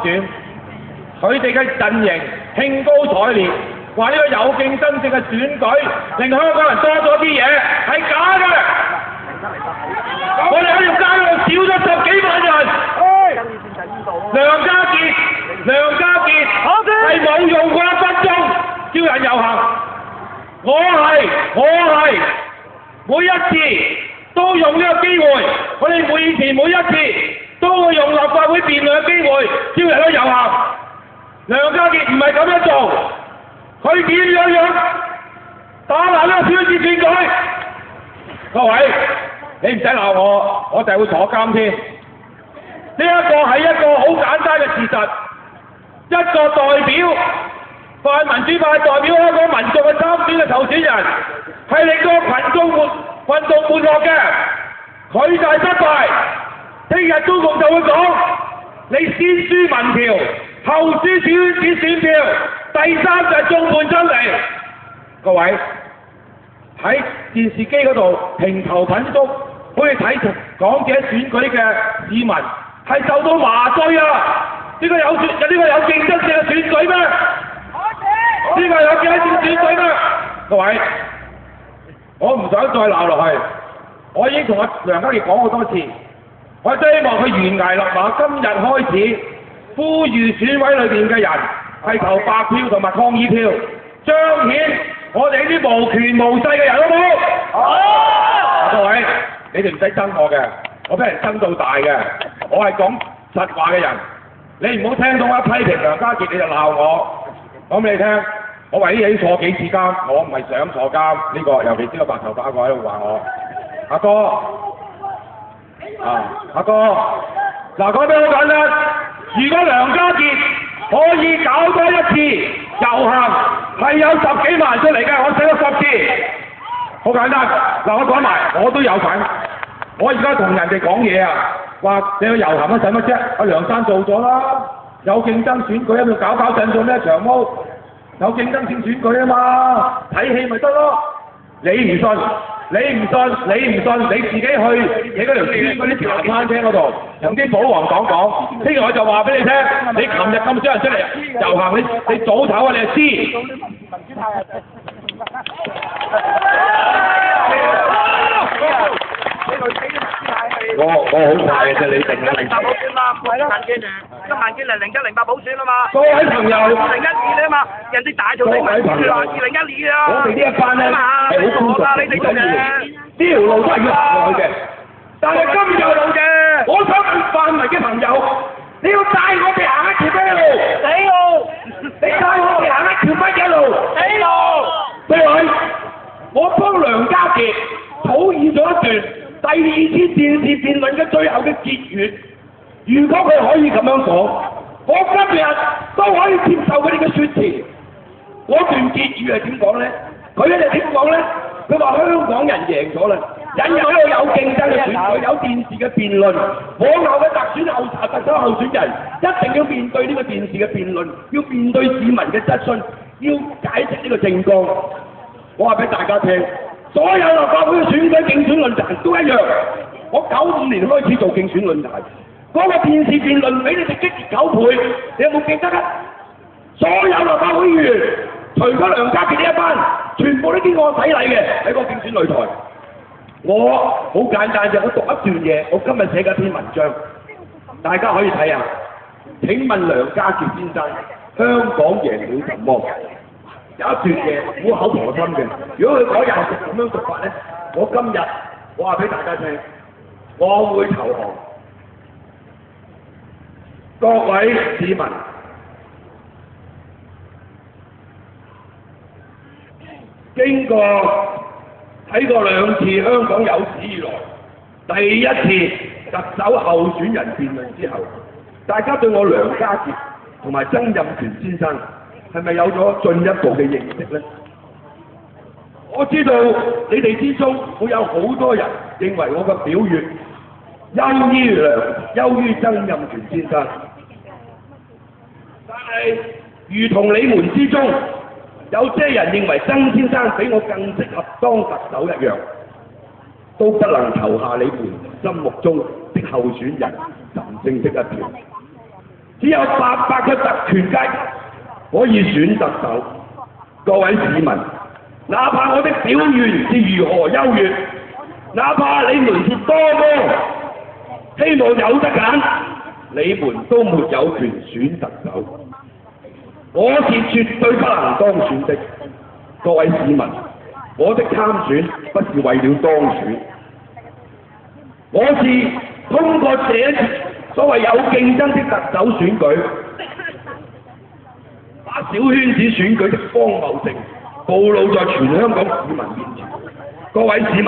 選，佢哋嘅陣營興高采烈，話呢個有競爭性嘅選舉令香港人多咗啲嘢，係假嘅。我哋喺條街度少咗10幾萬人。梁家傑係冇用過1分鐘叫人遊行，我係每一次都用呢個機會，我哋以前每一次都會用立法會辯論嘅機會叫人去遊行。梁家傑唔係咁樣做，佢點樣打爛呢個小選舉？各位，你唔使鬧我，我就係會坐監添。呢一個係一個好簡單嘅事實，一個代表泛民主派代表香港民眾嘅參選嘅候選人，係令到群眾運動沒落嘅，佢就係失敗。聽日中共就會講，你先輸民調，後輸小圈子選票，第三就係眾叛親離。各位喺電視機嗰度評頭品足，好似睇港姐選舉嘅市民係受到麻醉啊！呢個有競爭性嘅選舉咩？呢個有競爭性選舉咩？各位，我唔想再鬧落去，我已經同阿梁家傑講好多次，我真係希望佢懸崖勒馬，今日開始呼籲選委裏邊嘅人係投白票同埋抗議票，彰顯我哋呢啲無權無勢嘅人，好唔好？好！各位，你哋唔使憎我嘅，我俾人憎到大嘅，我係講實話嘅人。你唔好聽到一批評梁家傑你就鬧我，講俾你聽，我為呢嘢已經坐幾次監，我唔係想坐監呢個，尤其是個白頭髮個喺度話我，阿哥，阿哥，嗱講得好簡單，如果梁家傑可以搞多一次遊行，係有10幾萬出嚟嘅，我寫咗10次，好簡單。嗱我講埋，我都有份，我而家同人哋講嘢啊。話你去遊行啊，使乜啫？阿梁生做咗啦，有競爭選舉喺度搞震做咩長毛？有競爭性選舉啊嘛，睇戲咪得咯。你唔信，你自己去你嗰條村嗰啲茶餐廳嗰度，同啲保皇黨講。聽日我就話俾你聽，你琴日咁少人出嚟遊行，你早唞啊，你就知。我好快嘅啫，你定啦。108補選嘛，係咯。萬堅嚟0108補選啊嘛。各位朋友，2012啊嘛，人哋大做你咪話2012啊。我哋呢一班咧係好公道，你哋做嘅呢條路都係要行落去嘅。但係今日路嘅，我想問泛民嘅朋友，你要帶我哋行一條咩路？死路！你帶我哋行一條乜嘢路？死路！各位，我幫梁家傑草擬咗一段第2次電視辯論嘅最後嘅結語，如果佢可以咁樣講，我今日都可以接受佢哋嘅説詞。嗰段結語係點講咧？佢哋點講咧？佢話香港人贏咗啦，引入一個有競爭嘅選舉，有電視嘅辯論，往後嘅特首候選人一定要面對呢個電視嘅辯論，要面對市民嘅質詢，要解釋呢個政綱。我話俾大家聽。所有立法會嘅選舉競選論壇都一樣，我95年開始做競選論壇，嗰個電視辯論比你哋激烈9倍，你有冇記得啊？所有立法會議員，除咗梁家傑呢一班，全部都經過我洗禮嘅喺個競選擂台。我好簡單啫，我讀一段嘢，我今日寫緊篇文章，大家可以睇下。請問梁家傑先生，香港贏了什麼？有一段嘢好口婆心嘅，如果佢嗰日係咁樣讀法咧，我今日我話俾大家聽，我會投降。各位市民，經過睇過2次香港有史以來第一次特首候選人辯論之後，大家對我梁家傑同埋曾蔭權先生係咪有咗進一步嘅認識呢？我知道你哋之中會有好多人認為我嘅表現優於曾蔭權先生，但係如同你們之中有些人認為曾先生比我更適合當特首一樣，都不能投下你們心目中的候選人林正的一票。只有800個特權階級可以選特首。各位市民，哪怕我的表現是如何優越，哪怕你們是多麼希望有得揀，你們都沒有權選特首。我是絕對不能當選的。各位市民，我的參選不是為了當選，我是通過這次所謂有競爭的特首選舉，把小圈子選舉的荒謬性暴露在全香港市民面前。各位市民，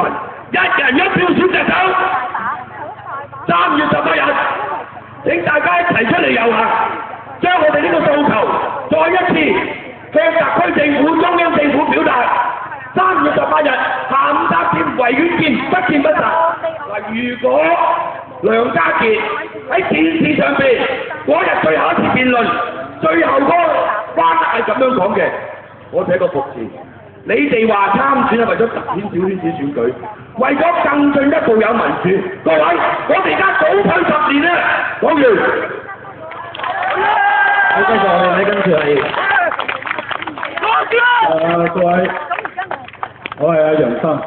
一人一票選特首，3月18日，請大家一齊出嚟遊行，將我哋呢個訴求再一次向特區政府、中央政府表達。3月18日下午3點維園見，不見不散。嗱，如果梁家傑喺電視上邊嗰日最後一次辯論，最後嗰個關係咁樣講嘅，我寫個服字。你哋話參選係為咗突顯小圈子選舉，為咗更進一步有民主。各位，我哋而家早退10年啦。講完。好，繼續我哋跟住係。各位，我係阿楊生。